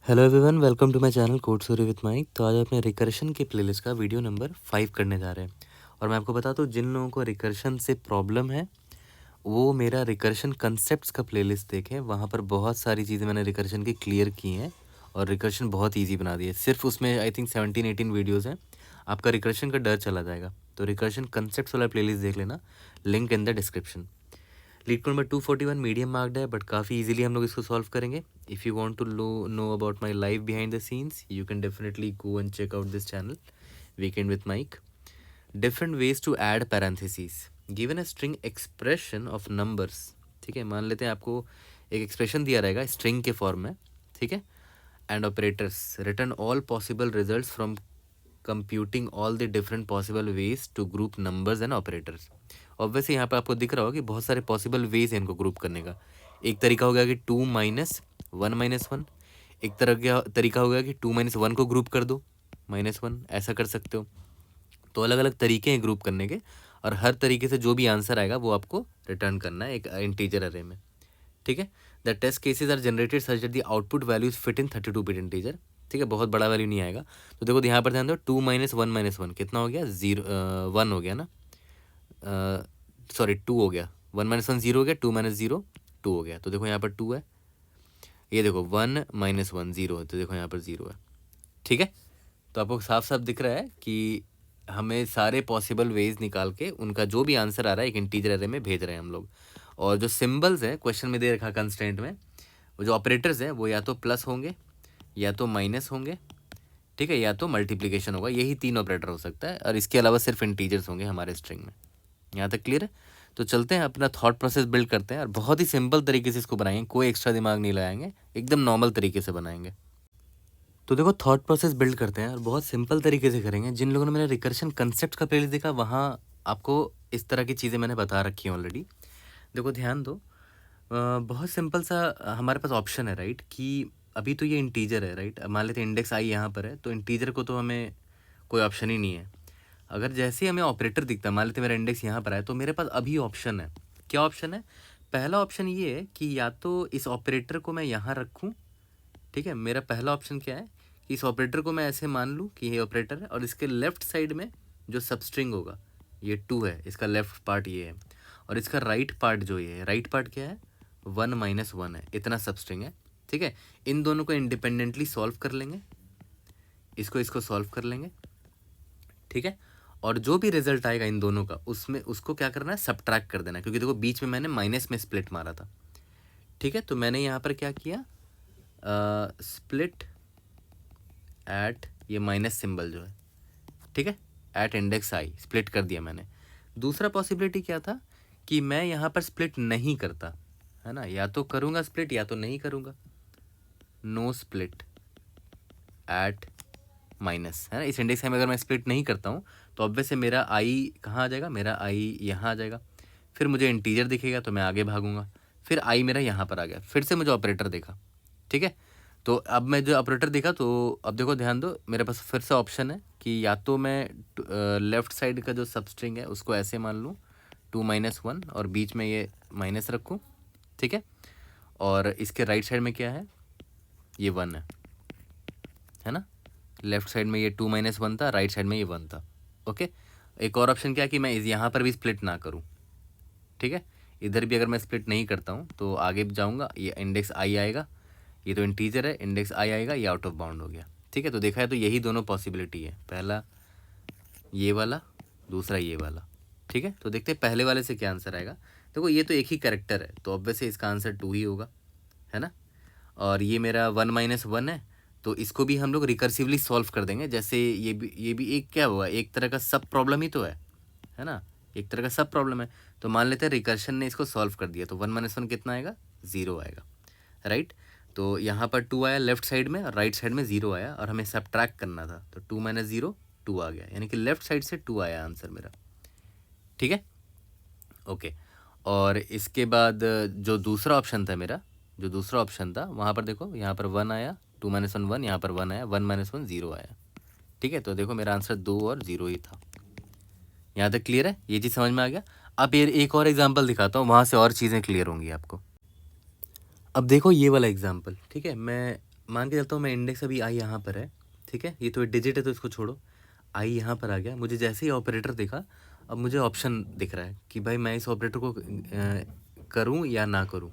Hello everyone, welcome to my channel code story with Mike. तो आज अपने recursion के प्लेलिस्ट का वीडियो नंबर 5 करने जा रहे हैं। और मैं आपको बता दूं, जिन लोगों को रिकर्शन से प्रॉब्लम है वो मेरा रिकर्शन कंसेप्ट्स का प्लेलिस्ट देखें। वहाँ पर बहुत सारी चीज़ें मैंने रिकर्शन की क्लियर की हैं और रिकर्शन बहुत ईजी बना दी है। सिर्फ उसमें आई थिंक 17-18 वीडियोज़ हैं, आपका रिकर्शन का डर चला जाएगा। तो रिकर्शन कंसेप्ट्स वाला प्लेलिस्ट देख लेना, link in the description. LeetCode number 241 medium marked है, बट काफ़ी इजीली हम लोग इसको सॉल्व करेंगे। If you want to know about my life behind the scenes, you can definitely go and check out this channel weekend with Mike. Different ways to add parenthesis given a string expression of numbers. ठीक है, मान लेते हैं आपको एक expression दिया रहेगा string के फॉर्म में, ठीक है। And operators return all possible results from computing all the different possible ways to group numbers and operators. Obviously यहाँ पे आपको दिख रहा होगा कि बहुत सारे पॉसिबल वेज हैं इनको ग्रुप करने का। एक तरीका हो गया कि 2 माइनस 1 माइनस 1। एक तरीका हो गया कि 2 माइनस 1 को ग्रुप कर दो -1, ऐसा कर सकते हो। तो अलग अलग तरीके हैं ग्रुप करने के, और हर तरीके से जो भी आंसर आएगा वो आपको रिटर्न करना है एक इंटीजर अरे में, ठीक है। The test cases are generated such that the output values fit in 32 bit integer. ठीक है, बहुत बड़ा वैल्यू नहीं आएगा। तो देखो यहाँ पर ध्यान दो, 2 माइनस 1 माइनस 1 कितना हो गया, 1 हो गया ना, सॉरी 2 हो गया। 1 माइनस 1 0 हो गया, 2 माइनस 0 2 हो गया। तो देखो यहाँ पर 2 है, ये देखो 1 माइनस 1 0 है, तो देखो यहाँ पर 0 है, ठीक है। तो आपको साफ साफ दिख रहा है कि हमें सारे पॉसिबल वेज निकाल के उनका जो भी आंसर आ रहा है एक इंटीजर अरे में भेज रहे हैं हम लोग। और जो सिंबल्स हैं क्वेश्चन में दे रखा कंस्ट्रेंट में, वो जो ऑपरेटर्स हैं वो या तो प्लस होंगे, या तो माइनस होंगे, ठीक है, या तो मल्टीप्लिकेशन होगा। यही 3 ऑपरेटर हो सकता है, और इसके अलावा सिर्फ इंटीजर्स होंगे हमारे स्ट्रिंग में। यहाँ तक क्लियर है? तो चलते हैं अपना थॉट प्रोसेस बिल्ड करते हैं, और बहुत ही सिंपल तरीके से इसको बनाएंगे, कोई एक्स्ट्रा दिमाग नहीं लगाएंगे, एकदम नॉर्मल तरीके से बनाएंगे। तो देखो थॉट प्रोसेस बिल्ड करते हैं और बहुत सिंपल तरीके से करेंगे। जिन लोगों ने मेरा रिकर्शन कंसेप्ट का प्लेलिस्ट देखा, वहाँ आपको इस तरह की चीज़ें मैंने बता रखी हैं ऑलरेडी। देखो ध्यान दो, बहुत सिंपल सा हमारे पास ऑप्शन है, राइट, कि अभी तो ये इंटीजर है, राइट। मान लेते हैं इंडेक्स आई यहाँ पर है, तो इंटीजर को तो हमें कोई ऑप्शन ही नहीं है। अगर जैसे ही हमें ऑपरेटर दिखता है, मान लेते हैं मेरा इंडेक्स यहाँ पर है, तो मेरे पास अभी ऑप्शन है। क्या ऑप्शन है? पहला ऑप्शन ये है कि या तो इस ऑपरेटर को मैं यहाँ रखूँ, ठीक है। मेरा पहला ऑप्शन क्या है कि इस ऑपरेटर को मैं ऐसे मान लूँ कि ये ऑपरेटर है, और इसके लेफ्ट साइड में जो सबस्ट्रिंग होगा ये 2 है, इसका लेफ्ट पार्ट ये है, और इसका राइट पार्ट जो ये है, राइट पार्ट क्या है, 1 माइनस 1 है, इतना सबस्ट्रिंग है, ठीक है। इन दोनों को इंडिपेंडेंटली सॉल्व कर लेंगे, इसको सॉल्व कर लेंगे, ठीक है। और जो भी रिजल्ट आएगा इन दोनों का, उसमें उसको क्या करना है, सबट्रैक्ट कर देना है, क्योंकि देखो बीच में मैंने माइनस में स्प्लिट मारा था, ठीक है। तो मैंने यहाँ पर क्या किया, स्प्लिट एट ये माइनस सिंबल जो है, ठीक है, एट इंडेक्स आई स्प्लिट कर दिया मैंने। दूसरा पॉसिबिलिटी क्या था कि मैं यहाँ पर स्प्लिट नहीं करता, है ना, या तो करूँगा स्प्लिट या तो नहीं करूँगा, नो स्प्लिट एट माइनस, है ना। इस इंडेक्स में अगर मैं स्प्लिट नहीं करता हूँ तो ऑब्वियस है मेरा आई कहाँ आ जाएगा, मेरा आई यहाँ आ जाएगा, फिर मुझे इंटीजर दिखेगा तो मैं आगे भागूंगा, फिर आई मेरा यहाँ पर आ गया, फिर से मुझे ऑपरेटर देखा, ठीक है। तो अब मैं जो ऑपरेटर देखा, तो अब देखो ध्यान दो, मेरे पास फिर से ऑप्शन है कि या तो मैं लेफ्ट साइड का जो सबस्ट्रिंग है उसको ऐसे मान लूँ 2 माइनस 1, और बीच में ये माइनस रखूँ, ठीक है। और इसके राइट साइड में क्या है, ये 1 है ना। लेफ्ट साइड में ये 2 माइनस 1 था, राइट साइड में ये 1 था, ओके। एक और ऑप्शन क्या है कि मैं यहाँ पर भी स्प्लिट ना करूँ, ठीक है। इधर भी अगर मैं स्प्लिट नहीं करता हूँ तो आगे जाऊँगा, ये इंडेक्स आई आएगा, ये तो इंटीजर है, इंडेक्स आई आएगा, ये आउट ऑफ बाउंड हो गया, ठीक है। तो देखा है, तो यही दोनों पॉसिबिलिटी है, पहला ये वाला, दूसरा ये वाला, ठीक है। तो देखते हैं पहले वाले से क्या आंसर आएगा। देखो ये तो एक ही कैरेक्टर है, तो ऑब्वियसली इसका आंसर 2 ही होगा, है ना। और ये मेरा 1 माइनस 1 है, तो इसको भी हम लोग रिकर्सिवली सॉल्व कर देंगे। जैसे ये भी एक क्या हुआ, एक तरह का सब प्रॉब्लम ही तो है ना, एक तरह का सब प्रॉब्लम है। तो मान लेते हैं रिकर्शन ने इसको सॉल्व कर दिया, तो 1 माइनस 1 कितना आएगा, 0 आएगा, राइट। तो यहाँ पर 2 आया लेफ्ट साइड में, और राइट साइड में 0 आया, और हमें सबट्रैक्ट करना था, तो 2 माइनस 0 2 आ गया, यानी कि लेफ्ट साइड से 2 आया आंसर मेरा, ठीक है, ओके। और इसके बाद जो दूसरा ऑप्शन था मेरा, जो दूसरा ऑप्शन था वहाँ पर देखो, यहाँ पर 1 आया, 2 माइनस 1 1, यहाँ पर 1 आया, 1 माइनस 1 0 आया, ठीक है। तो देखो मेरा आंसर 2 और 0 ही था। यहाँ तक क्लियर है, ये चीज़ समझ में आ गया। अब ये एक और एग्जाम्पल दिखाता हूँ, वहाँ से और चीज़ें क्लियर होंगी आपको। अब देखो ये वाला एग्जाम्पल, ठीक है। मैं मान के चलता हूँ मैं इंडेक्स अभी आई यहाँ पर है, ठीक है, ये तो डिजिट है तो इसको छोड़ो, आई यहाँ पर आ गया, मुझे जैसे ही ऑपरेटर देखा अब मुझे ऑप्शन दिख रहा है कि भाई मैं इस ऑपरेटर को करूँ या ना करूँ।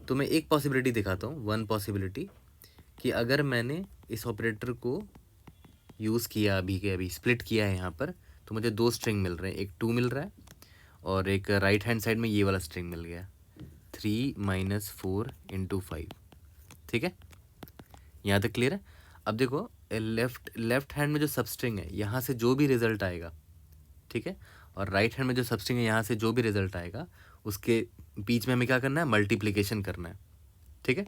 तो मैं एक पॉसिबिलिटी दिखाता हूँ, वन पॉसिबिलिटी, कि अगर मैंने इस ऑपरेटर को यूज़ किया अभी के अभी स्प्लिट किया है यहाँ पर, तो मुझे दो स्ट्रिंग मिल रहे हैं, एक 2 मिल रहा है और एक राइट हैंड साइड में ये वाला स्ट्रिंग मिल गया 3 - 4 × 5, ठीक है, यहाँ तक क्लियर है। अब देखो लेफ्ट हैंड में जो सबस्ट्रिंग है यहाँ से जो भी रिजल्ट आएगा, ठीक है, और राइट हैंड में जो सबस्ट्रिंग है यहाँ से जो भी रिजल्ट आएगा उसके बीच में हमें क्या करना है, मल्टीप्लिकेशन करना है, ठीक है,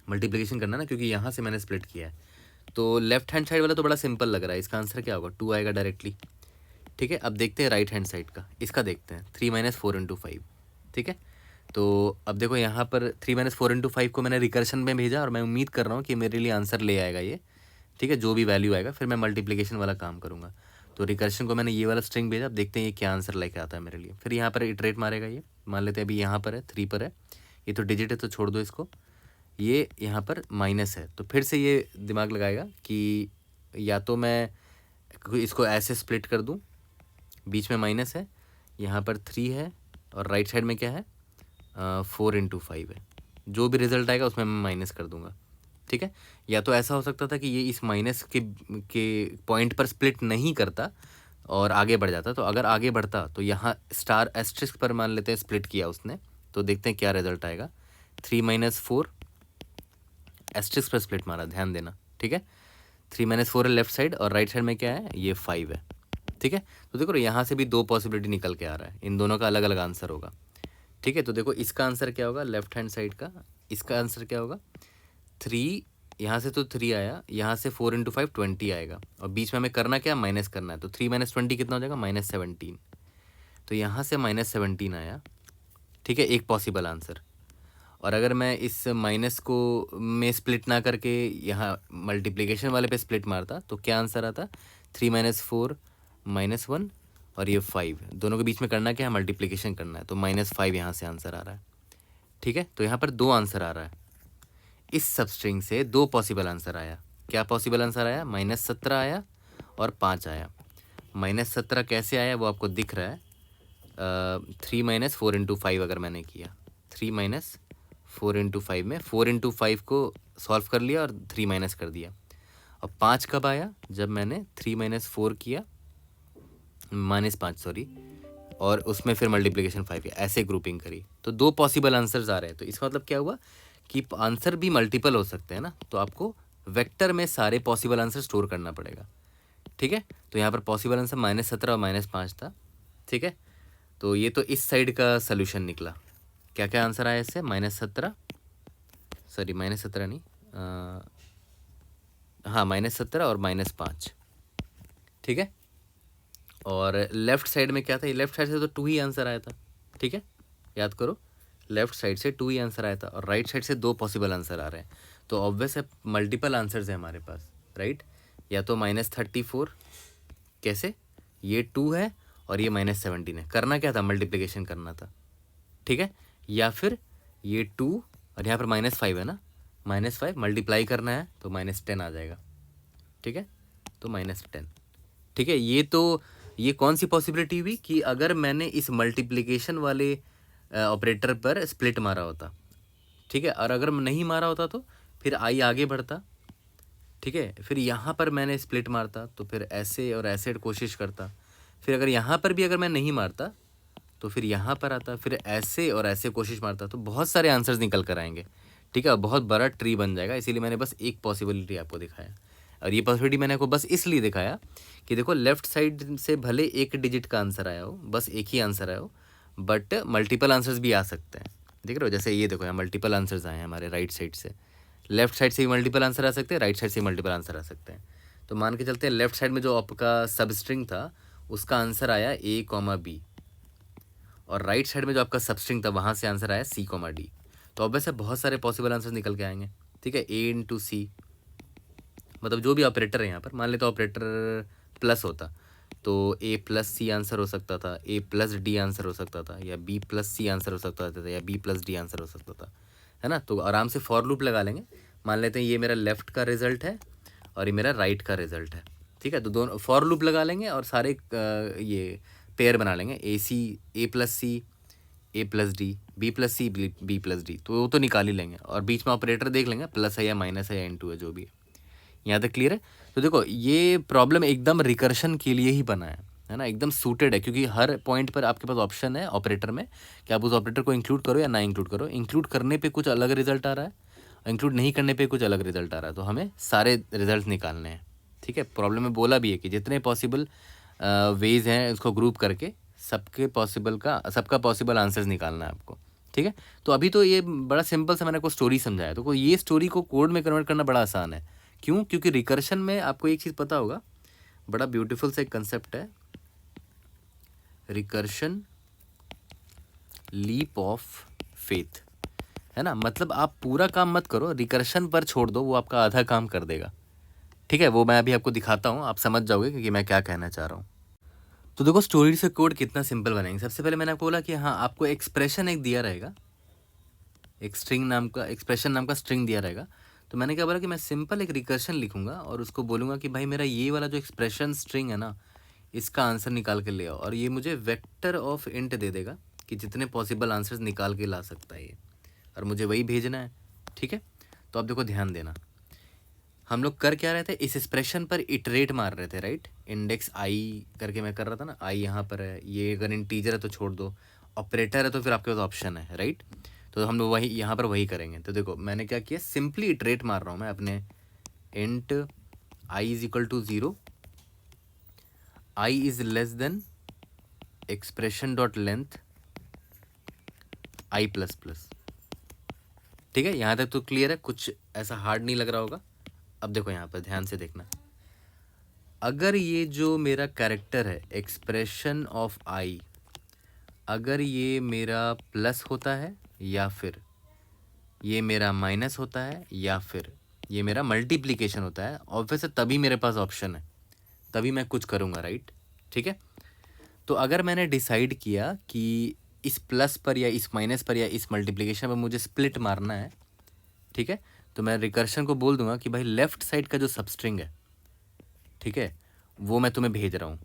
मल्टीप्लिकेशन करना है ना, क्योंकि यहाँ से मैंने स्प्लिट किया है। तो लेफ्ट हैंड साइड वाला तो बड़ा सिंपल लग रहा है, इसका आंसर क्या होगा, 2 आएगा डायरेक्टली, ठीक है। अब देखते हैं राइट हैंड साइड का, इसका देखते हैं 3 - 4 × 5, ठीक है। तो अब देखो यहाँ पर 3 - 4 × 5 को मैंने रिकर्शन में भेजा और मैं उम्मीद कर रहा हूँ कि मेरे लिए आंसर ले आएगा ये, ठीक है, जो भी वैल्यू आएगा फिर मैं मल्टीप्लिकेशन वाला काम करूँगा। तो रिकर्शन को मैंने ये वाला स्ट्रिंग भेजा, अब देखते हैं ये क्या आंसर लेके आता है मेरे लिए। फिर यहाँ पर इटरेट मारेगा ये, मान लेते हैं अभी यहाँ पर है 3 पर है, ये तो डिजिट है तो छोड़ दो इसको, ये यहाँ पर माइनस है, तो फिर से ये दिमाग लगाएगा कि या तो मैं इसको ऐसे स्प्लिट कर दूँ, बीच में माइनस है, यहाँ पर 3 है और राइट साइड में क्या है 4 × 5 है, जो भी रिजल्ट आएगा उसमें मैं माइनस कर दूंगा, ठीक है। या तो ऐसा हो सकता था कि ये इस माइनस के पॉइंट पर स्प्लिट नहीं करता और आगे बढ़ जाता, तो अगर आगे बढ़ता तो यहाँ स्टार एस्ट्रिस्क पर मान लेते हैं स्प्लिट किया उसने, तो देखते हैं क्या रिजल्ट आएगा, 3 - 4 एस्ट्रिस्क पर स्प्लिट मारा, ध्यान देना, ठीक है, 3 - 4 है लेफ्ट साइड और राइट साइड में क्या है, ये 5 है, ठीक है। तो देखो यहाँ से भी दो पॉसिबिलिटी निकल के आ रहा है, इन दोनों का अलग अलग आंसर होगा, ठीक है। तो देखो इसका आंसर क्या होगा लेफ्ट हैंड साइड का, इसका आंसर क्या होगा 3, यहाँ से तो 3 आया, यहाँ से 4 × 5 20 आएगा और बीच में हमें करना क्या, माइनस करना है, तो 3 - 20 कितना हो जाएगा -17, तो यहाँ से -17 आया, ठीक है, एक पॉसिबल आंसर। और अगर मैं इस माइनस को में स्प्लिट ना करके यहाँ मल्टीप्लिकेशन वाले पे स्प्लिट मारता तो क्या आंसर आता, 3 - 4 -1 और ये 5, दोनों के बीच में करना क्या है, मल्टीप्लिकेशन करना है, तो -5 यहाँ से आंसर आ रहा है, ठीक है। तो यहाँ पर दो आंसर आ रहा है, इस सबस्ट्रिंग से दो पॉसिबल आंसर आया, क्या पॉसिबल आंसर आया, -17 आया और 5 आया। -17 कैसे आया वो आपको दिख रहा है, 3 - 4 × 5 अगर मैंने किया, 3 - 4 × 5 में 4 × 5 को सॉल्व कर लिया और 3 माइनस कर दिया, और 5 कब आया, जब मैंने 3 - 4 किया, -5 सॉरी, और उसमें फिर मल्टीप्लिकेशन 5 किया, ऐसे ग्रुपिंग करी, तो दो पॉसिबल आंसर्स आ रहे हैं। तो इसका मतलब क्या हुआ कि आंसर भी मल्टीपल हो सकते हैं ना, तो आपको वेक्टर में सारे पॉसिबल आंसर स्टोर करना पड़ेगा, ठीक है। तो यहाँ पर पॉसिबल आंसर -17 और -5 था, ठीक है। तो ये तो इस साइड का सोल्यूशन निकला, क्या क्या आंसर आया इससे, -17 सॉरी -17 नहीं, हाँ -17 और -5, ठीक है। और लेफ्ट साइड में क्या था, लेफ्ट साइड से तो 2 ही आंसर आया था, ठीक है, याद करो, लेफ्ट साइड से 2 ही आंसर आया था और राइट साइड से 2 पॉसिबल आंसर आ रहे हैं, तो ऑब्वियस है मल्टीपल आंसर्स है हमारे पास, राइट। या तो -34, कैसे, ये 2 है और ये -17 है, करना क्या था, मल्टीप्लिकेशन करना था, ठीक है। या फिर ये 2 और यहाँ पर -5 है ना, -5 मल्टीप्लाई करना है तो -10 आ जाएगा, ठीक है, तो -10, ठीक है। ये कौन सी पॉसिबिलिटी हुई कि अगर मैंने इस मल्टीप्लिकेशन वाले ऑपरेटर पर स्प्लिट मारा होता, ठीक है, और अगर नहीं मारा होता तो फिर आई आगे बढ़ता, ठीक है, फिर यहाँ पर मैंने स्प्लिट मारता तो फिर ऐसे और ऐसे कोशिश करता, फिर अगर यहाँ पर भी अगर मैं नहीं मारता तो फिर यहाँ पर आता, फिर ऐसे और ऐसे कोशिश मारता, तो बहुत सारे आंसर्स निकल कर आएंगे, ठीक है, बहुत बड़ा ट्री बन जाएगा। इसीलिए मैंने बस एक पॉसिबिलिटी आपको दिखाया, और ये पॉसिबिलिटी मैंने आपको बस इसलिए दिखाया कि देखो लेफ्ट साइड से भले एक डिजिट का आंसर आया हो, बस एक ही आंसर आया हो, बट मल्टीपल आंसर्स भी आ सकते हैं, देख रहे हो, जैसे ये देखो यहाँ मल्टीपल आंसर्स आए हैं हमारे राइट साइड से, लेफ्ट साइड से भी मल्टीपल आंसर आ सकते हैं, राइट साइड से मल्टीपल आंसर आ सकते हैं। तो मान के चलते हैं लेफ्ट साइड में जो आपका सबस्ट्रिंग था उसका आंसर आया A, B, और राइट साइड में जो आपका सबस्ट्रिंग था वहाँ से आंसर आया C, D, तो ऑब्वियस है बहुत सारे पॉसिबल आंसर निकल के आएंगे, ठीक है। A × C मतलब जो भी ऑपरेटर है यहाँ पर, मान लेते ऑपरेटर प्लस होता तो A + C आंसर हो सकता था, A + D आंसर हो सकता था, या B + C आंसर हो सकता था, या B + D आंसर हो सकता था, है ना। तो आराम से फॉर लूप लगा लेंगे, मान लेते हैं ये मेरा लेफ़्ट का रिजल्ट है और ये मेरा राइट का रिजल्ट है, ठीक है। तो दोनों फॉर लूप लगा लेंगे और सारे ये पेयर बना लेंगे, A C A plus C A plus D, B plus C B plus D, तो वो तो निकाल ही लेंगे। और बीच में ऑपरेटर देख लेंगे, प्लस है या माइनस है या इनटू है, जो भी है। यहाँ तक क्लियर है। तो देखो ये प्रॉब्लम एकदम रिकर्शन के लिए ही बना है ना, एकदम सूटेड है, क्योंकि हर पॉइंट पर आपके पास ऑप्शन है ऑपरेटर में कि आप उस ऑपरेटर को इंक्लूड करो या ना इंक्लूड करो। इंक्लूड करने पे कुछ अलग रिजल्ट आ रहा है, इंक्लूड नहीं करने पे कुछ अलग रिजल्ट आ रहा है, तो हमें सारे रिजल्ट निकालने हैं, ठीक है। प्रॉब्लम में बोला भी है कि जितने पॉसिबल वेज हैं उसको ग्रुप करके सबका पॉसिबल आंसर्स निकालना है आपको, ठीक है। तो अभी तो ये बड़ा सिंपल से मैंने आपको स्टोरी समझाया, तो ये स्टोरी को कोड में कन्वर्ट करना बड़ा आसान है। क्यों? क्योंकि रिकर्शन में आपको एक चीज़ पता होगा, बड़ा ब्यूटीफुल सा एक कंसेप्ट है, रिकर्शन लीप ऑफ फेथ, है ना। मतलब आप पूरा काम मत करो, रिकर्शन पर छोड़ दो, वो आपका आधा काम कर देगा, ठीक है। वो मैं अभी आपको दिखाता हूँ, आप समझ जाओगे कि मैं क्या कहना चाह रहा हूँ। तो देखो स्टोरी से कोड कितना सिंपल बनाएंगे। सबसे पहले मैंने आपको बोला कि हाँ, आपको एक्सप्रेशन एक दिया रहेगा, एक स्ट्रिंग नाम का एक्सप्रेशन नाम का स्ट्रिंग दिया रहेगा। तो मैंने क्या बोला कि मैं सिंपल एक रिकर्शन लिखूंगा और उसको बोलूँगा कि भाई मेरा ये वाला जो एक्सप्रेशन स्ट्रिंग है ना, इसका आंसर निकाल के ले आओ, और ये मुझे वेक्टर ऑफ इंट दे देगा कि जितने पॉसिबल आंसर्स निकाल के ला सकता है ये, और मुझे वही भेजना है, ठीक है। तो आप देखो ध्यान देना, हम लोग कर क्या रहे थे, इस एक्सप्रेशन पर इटरेट मार रहे थे, राइट। इंडेक्स आई करके मैं कर रहा था ना, आई यहाँ पर है, ये अगर इंटीजर है तो छोड़ दो, ऑपरेटर है तो फिर आपके पास ऑप्शन है, राइट। तो हम लोग वही यहाँ पर वही करेंगे। तो देखो मैंने क्या किया, सिंपली इटरेट मार रहा हूँ मैं अपने int i is equal to 0, i is less than expression dot length i plus plus, ठीक है। यहाँ तक तो क्लियर है, कुछ ऐसा हार्ड नहीं लग रहा होगा। अब देखो यहाँ पर ध्यान से देखना, अगर ये जो मेरा कैरेक्टर है एक्सप्रेशन ऑफ आई, अगर ये मेरा प्लस होता है या फिर ये मेरा माइनस होता है या फिर ये मेरा मल्टीप्लिकेशन होता है, ऑब्वियस है तभी मेरे पास ऑप्शन है, तभी मैं कुछ करूँगा, राइट, ठीक है। तो अगर मैंने डिसाइड किया कि इस प्लस पर या इस माइनस पर या इस मल्टीप्लिकेशन पर मुझे स्प्लिट मारना है, ठीक है, तो मैं रिकर्शन को बोल दूंगा कि भाई लेफ्ट साइड का जो सबस्ट्रिंग है, ठीक है, वो मैं तुम्हें भेज रहा हूँ,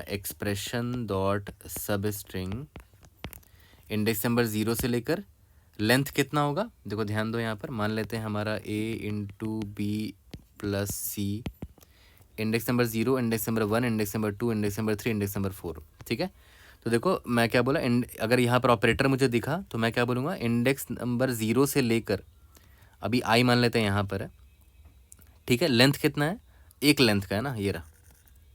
expression dot substring index number 0 से लेकर लेंथ कितना होगा, देखो ध्यान दो यहाँ पर, मान लेते हैं हमारा a into b plus c, index number 0, index number 1, index number 2, index number 3, index number 4, ठीक है। तो देखो मैं क्या बोला, अगर यहाँ पर ऑपरेटर मुझे दिखा तो मैं क्या बोलूँगा, इंडेक्स नंबर 0 से लेकर, अभी आई मान लेते हैं यहाँ पर है, ठीक है। लेंथ कितना है, एक लेंथ का है ना, ये रहा।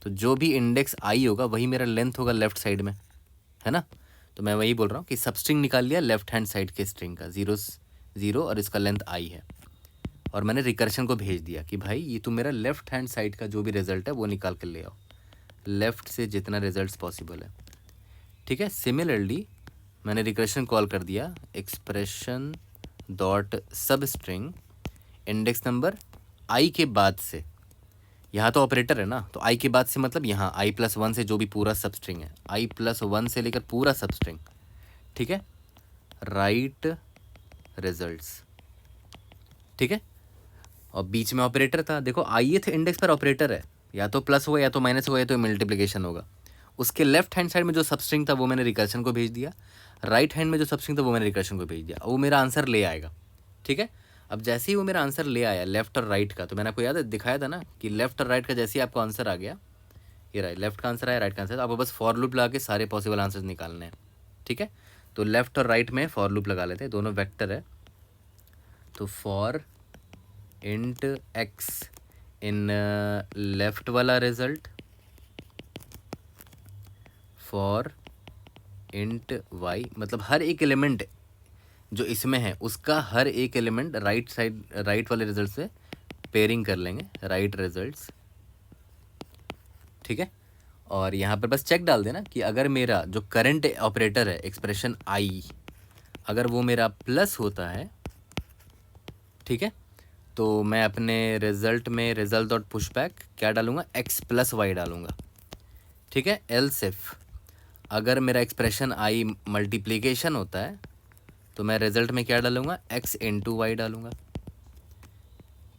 तो जो भी इंडेक्स आई होगा वही मेरा लेंथ होगा लेफ्ट साइड में, है ना। तो मैं वही बोल रहा हूँ कि सब स्ट्रिंग निकाल लिया लेफ्ट हैंड साइड के स्ट्रिंग का, 0 और इसका लेंथ आई है, और मैंने रिकर्शन को भेज दिया कि भाई ये तो मेरा लेफ्ट हैंड साइड का जो भी रिजल्ट है वो निकाल कर ले आओ, लेफ्ट से जितना रिजल्ट पॉसिबल है, ठीक है। सिमिलरली मैंने रिकर्शन कॉल कर दिया expression dot substring index number i के बाद से, यहाँ तो ऑपरेटर है ना, तो आई के बाद से मतलब यहाँ आई प्लस 1 से जो भी पूरा सब स्ट्रिंग है, आई प्लस 1 से लेकर पूरा सब स्ट्रिंग, ठीक है, राइट रिजल्ट्स, ठीक है। और बीच में ऑपरेटर था, देखो ith इंडेक्स पर ऑपरेटर है, या तो प्लस होगा या तो माइनस होगा या तो मल्टीप्लिकेशन होगा। उसके लेफ्ट हैंड साइड में जो सबस्ट्रिंग था वो मैंने रिकर्शन को भेज दिया, राइट हैंड में जो सबस्ट्रिंग था वो मैंने रिकर्शन को भेज दिया, वो मेरा आंसर ले आएगा, ठीक है। अब जैसे ही वो मेरा आंसर ले आया लेफ्ट और राइट का, तो मैंने आपको याद है दिखाया था ना कि लेफ्ट और राइट का जैसे ही आपको आंसर आ गया, ये राइट लेफ्ट का आंसर आया, राइट का आंसर, तो आपको बस फॉर लूप लगा के सारे पॉसिबल आंसर्स निकालने हैं, ठीक है। तो लेफ्ट और राइट में फॉर लूप लगा लेते हैं, दोनों वेक्टर है, तो for int x in left वाला रिजल्ट, फॉर इंट वाई, मतलब हर एक एलिमेंट जो इसमें है उसका हर एक एलिमेंट राइट साइड राइट वाले रिजल्ट से पेयरिंग कर लेंगे, राइट रिजल्ट्स, ठीक है। और यहाँ पर बस चेक डाल देना कि अगर मेरा जो करंट ऑपरेटर है एक्सप्रेशन आई, अगर वो मेरा प्लस होता है, ठीक है, तो मैं अपने रिजल्ट में रिजल्ट डॉट पुशबैक क्या डालूंगा, एक्स प्लस वाई डालूंगा, ठीक है। एल्स इफ अगर मेरा एक्सप्रेशन आई मल्टीप्लिकेशन होता है तो मैं रिजल्ट में क्या डालूंगा, एक्स इंटू वाई डालूंगा,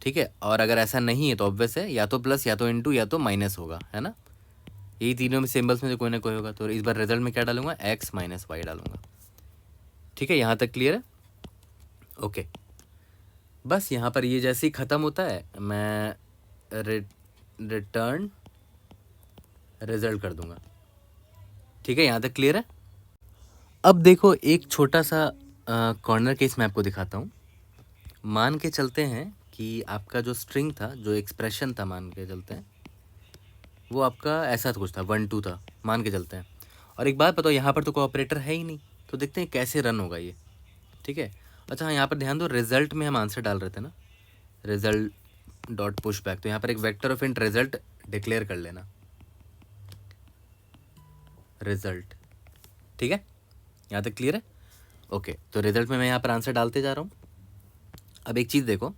ठीक है। और अगर ऐसा नहीं है तो ऑब्वियस है या तो प्लस या तो इनटू या तो माइनस होगा, है ना। यही तीनों में सिंबल्स में से कोई ना कोई होगा। तो इस बार रिजल्ट में क्या डालूंगा, x माइनस वाई डालूंगा। ठीक है, यहाँ तक क्लियर है। ओके, बस यहाँ पर ये जैसे ही ख़त्म होता है मैं रिटर्न रिजल्ट कर दूंगा। ठीक है, यहाँ तक क्लियर है। अब देखो एक छोटा सा कॉर्नर केस मैं आपको दिखाता हूँ। मान के चलते हैं कि आपका जो स्ट्रिंग था, जो एक्सप्रेशन था, मान के चलते हैं वो आपका ऐसा कुछ था, 1 2 था, मान के चलते हैं। और एक बात बताओ, यहाँ पर तो कोई ऑपरेटर है ही नहीं, तो देखते हैं कैसे रन होगा ये। ठीक है, अच्छा हाँ, यहाँ पर ध्यान दो, रिजल्ट में हम आंसर डाल रहे थे ना, रिजल्ट डॉट पुश बैक, तो यहाँ पर एक vector of int result declare कर लेना, रिजल्ट। ठीक है, यहाँ तक क्लियर है। ओके, तो रिजल्ट में मैं यहाँ पर आंसर डालते जा रहा हूँ। अब एक चीज़ देखो,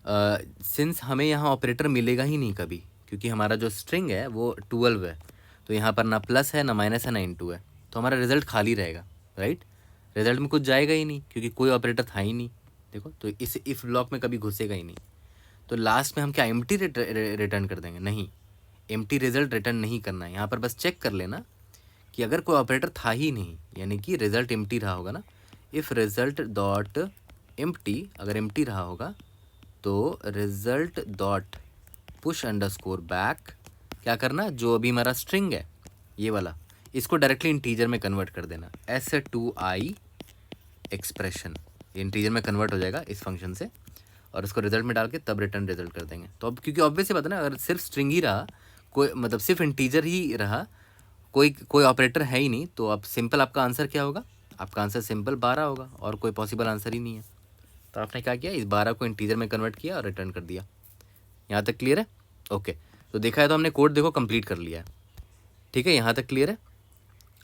सिंस हमें यहाँ ऑपरेटर मिलेगा ही नहीं कभी, क्योंकि हमारा जो स्ट्रिंग है वो 12 है, तो यहाँ पर ना प्लस है ना माइनस है ना इनटू है, तो हमारा रिजल्ट खाली रहेगा, राइट। रिजल्ट में कुछ जाएगा ही नहीं क्योंकि कोई ऑपरेटर था ही नहीं। देखो, तो इस इफ़ ब्लॉक में कभी घुसेगा ही नहीं। तो लास्ट में हम क्या एम्प्टी रिटर्न कर देंगे? नहीं, एम्प्टी रिजल्ट रिटर्न नहीं करना है। यहाँ पर बस चेक कर लेना कि अगर कोई ऑपरेटर था ही नहीं, यानी कि रिजल्ट एम्प्टी रहा होगा ना, इफ़ रिजल्ट डॉट एम्प्टी, अगर एम्प्टी रहा होगा तो result dot push underscore back क्या करना, जो अभी हमारा स्ट्रिंग है ये वाला, इसको डायरेक्टली इंटीजर में कन्वर्ट कर देना, s2i एक्सप्रेशन, इंटीजर में कन्वर्ट हो जाएगा इस फंक्शन से, और उसको रिजल्ट में डाल के तब रिटर्न रिजल्ट कर देंगे। तो अब क्योंकि ऑब्वियस ही पता ना, अगर सिर्फ स्ट्रिंग ही रहा, कोई मतलब सिर्फ इंटीजर ही रहा, कोई ऑपरेटर है ही नहीं, तो अब सिंपल आपका आंसर क्या होगा, आपका आंसर सिंपल 12 होगा, और कोई पॉसिबल आंसर ही नहीं है। तो आपने क्या किया, इस 12 को इंटीजर में कन्वर्ट किया और रिटर्न कर दिया। यहाँ तक क्लियर है। ओके, तो देखा है तो हमने कोड देखो कंप्लीट कर लिया है। ठीक है, यहाँ तक क्लियर है।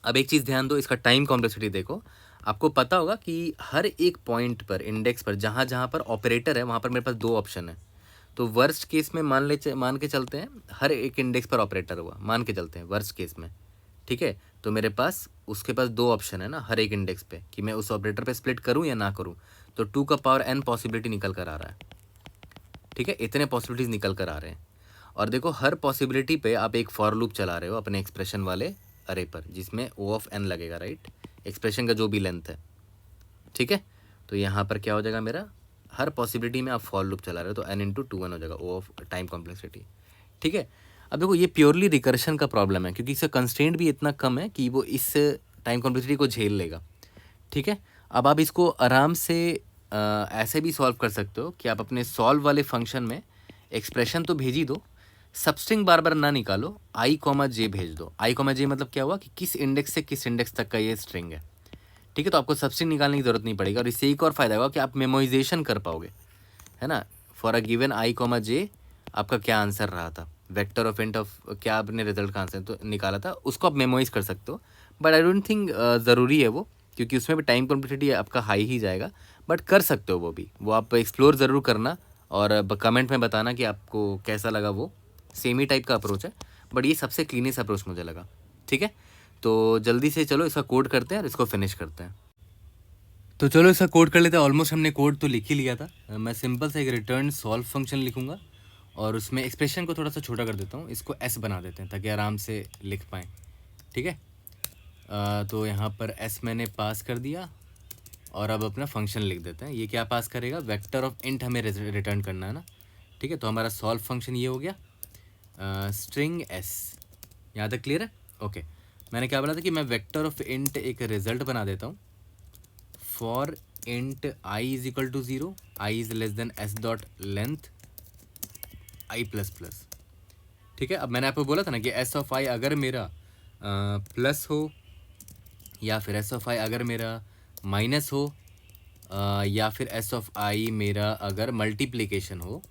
अब एक चीज़ ध्यान दो, इसका टाइम कॉम्प्लेक्सिटी देखो। आपको पता होगा कि हर एक पॉइंट पर, इंडेक्स पर, जहाँ जहाँ पर ऑपरेटर है वहाँ पर मेरे पास 2 ऑप्शन है। तो वर्स्ट केस में मान के चलते हैं हर एक इंडेक्स पर ऑपरेटर हुआ, मान के चलते हैं वर्स्ट केस में। ठीक है, तो मेरे पास उसके पास 2 ऑप्शन है ना हर एक इंडेक्स पे, कि मैं उस ऑपरेटर पे स्प्लिट करूँ या ना करूँ। तो 2 का पावर n पॉसिबिलिटी निकल कर आ रहा है। ठीक है, इतने पॉसिबिलिटीज़ निकल कर आ रहे हैं। और देखो, हर पॉसिबिलिटी पे आप एक फॉर लूप चला रहे हो अपने एक्सप्रेशन वाले अरे पर, जिसमें O ऑफ n लगेगा, राइट, एक्सप्रेशन का जो भी लेंथ है। ठीक है, तो यहाँ पर क्या हो जाएगा मेरा, हर पॉसिबिलिटी में आप फॉर लूप चला रहे हो, तो n इंटू 2n हो जाएगा O ऑफ टाइम कॉम्प्लेक्सिटी। ठीक है, अब देखो ये प्योरली रिकर्शन का प्रॉब्लम है, क्योंकि इसका कंस्ट्रेंट भी इतना कम है कि वो इस टाइम कॉम्प्लेक्सिटी को झेल लेगा। ठीक है, अब आप इसको आराम से ऐसे भी सॉल्व कर सकते हो कि आप अपने सॉल्व वाले फंक्शन में एक्सप्रेशन तो भेज ही दो, सबस्ट्रिंग बार बार ना निकालो, i कॉमा जे भेज दो। i कॉमा जे मतलब क्या हुआ कि किस इंडेक्स से किस इंडेक्स तक का ये स्ट्रिंग है। ठीक है, तो आपको सबस्ट्रिंग निकालने की ज़रूरत नहीं पड़ेगी, और इससे एक और फ़ायदा होगा कि आप मेमोराइजेशन कर पाओगे, है ना। For a given i comma j आपका क्या आंसर रहा था, वेक्टर ऑफ इंट ऑफ क्या आपने रिजल्ट का आंसर तो निकाला था, उसको आप मेमोराइज कर सकते हो। बट आई डोंट थिंक ज़रूरी है वो, क्योंकि उसमें भी टाइम कॉम्प्लेक्सिटी आपका हाई ही जाएगा। बट कर सकते हो वो भी, वो आप एक्सप्लोर ज़रूर करना, और कमेंट में बताना कि आपको कैसा लगा। वो सेम ही टाइप का अप्रोच है, बट ये सबसे क्लीनेस्ट अप्रोच मुझे लगा। ठीक है, तो जल्दी से चलो इसका कोड करते हैं और इसको फिनिश करते हैं। तो चलो इसका कोड कर लेते हैं। ऑलमोस्ट हमने कोड तो लिख ही लिया था। मैं सिंपल सा एक रिटर्न सॉल्व फंक्शन लिखूंगा, और उसमें एक्सप्रेशन को थोड़ा सा छोटा कर देता हूँ, इसको s बना देते हैं ताकि आराम से लिख पाएँ। ठीक है, तो यहाँ पर s मैंने पास कर दिया, और अब अपना फंक्शन लिख देते हैं। ये क्या पास करेगा, वेक्टर ऑफ इंट हमें रिटर्न करना है ना। ठीक है, तो हमारा सॉल्व फंक्शन ये हो गया, स्ट्रिंग s। यहाँ तक क्लियर है। ओके, मैंने क्या बोला था कि मैं वेक्टर ऑफ इंट एक रिजल्ट बना देता हूँ, for int i is equal to 0, i is less than s dot length i plus plus. ठीक है, अब मैंने आपको बोला था ना कि s ऑफ i अगर मेरा प्लस हो, या फिर s ऑफ i अगर मेरा माइनस हो, या फिर s ऑफ i मेरा अगर मल्टीप्लिकेशन हो,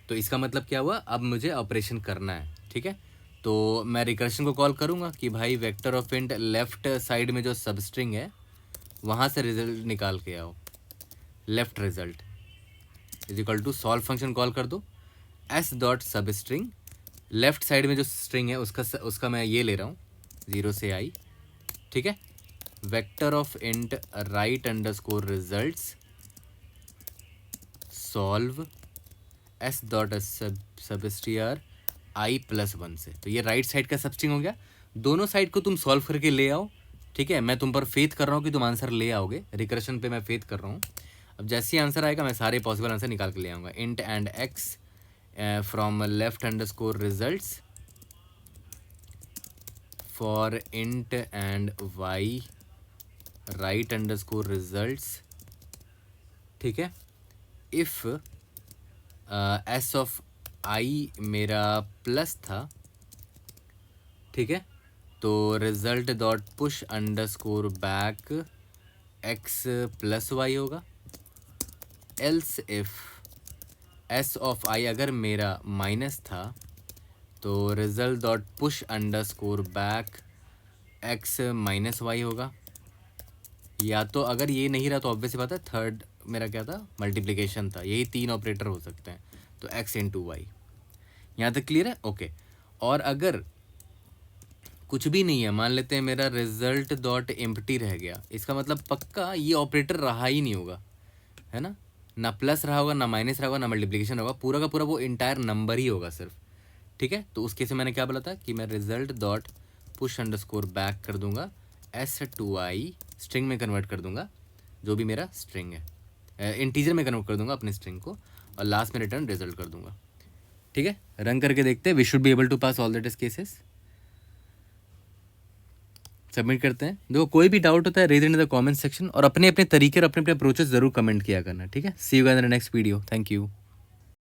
तो इसका मतलब क्या हुआ, अब मुझे ऑपरेशन करना है। ठीक है, तो मैं रिकर्शन को कॉल करूँगा कि भाई vector of int left side में जो सबस्ट्रिंग है वहाँ से रिजल्ट निकाल के आओ, left result is equal to solve function call कर दो, s dot substring, left side में जो स्ट्रिंग है उसका मैं ये ले रहा हूँ 0 से i। ठीक है, vector of int right underscore results solve s dot substr i plus 1 से। तो ये राइट साइड का सबस्ट्रिंग हो गया। दोनों साइड को तुम सॉल्व करके ले आओ, ठीक है। मैं तुम पर फेथ कर रहा हूँ कि तुम आंसर ले आओगे, रिकर्शन पे मैं फेथ कर रहा हूँ। अब जैसे ही आंसर आएगा मैं सारे पॉसिबल आंसर निकाल के ले आऊँगा। Int and x from left underscore results for int and y right underscore results, ठीक है। इफ़ एस ऑफ आई मेरा प्लस था, ठीक है, तो result dot push underscore back x plus y होगा। Else if s of i अगर मेरा माइनस था तो result dot push underscore back x minus y होगा। या तो अगर ये नहीं रहा तो ऑब्वियसली बात है थर्ड मेरा क्या था, मल्टीप्लिकेशन था। यही 3 ऑपरेटर हो सकते हैं, तो एक्स इंटू वाई। यहाँ तक क्लियर है? ओके। और अगर कुछ भी नहीं है, मान लेते हैं मेरा रिजल्ट डॉट एम्प्टी रह गया, इसका मतलब पक्का ये ऑपरेटर रहा ही नहीं होगा, है ना प्लस रहा होगा, ना माइनस रहा होगा, ना मल्टीप्लिकेशन होगा, पूरा का पूरा वो इंटायर नंबर ही होगा सिर्फ, ठीक है। तो उस केस में मैंने क्या बोला था कि मैं result dot push underscore back कर दूंगा एस टू आई, स्ट्रिंग में कन्वर्ट कर दूंगा जो भी मेरा स्ट्रिंग है, इंटीजर में कन्वर्ट कर दूंगा अपने स्ट्रिंग को, और लास्ट में रिटर्न रिजल्ट कर दूंगा, ठीक है। रन करके देखते हैं। We should be able to pass all the test cases. Submit करते हैं। देखो कोई भी डाउट होता है raise in the comment section, और अपने अपने तरीके और अपने अपने अप्रोचेस जरूर कमेंट किया करना, ठीक है। See you guys in the next video. Thank you.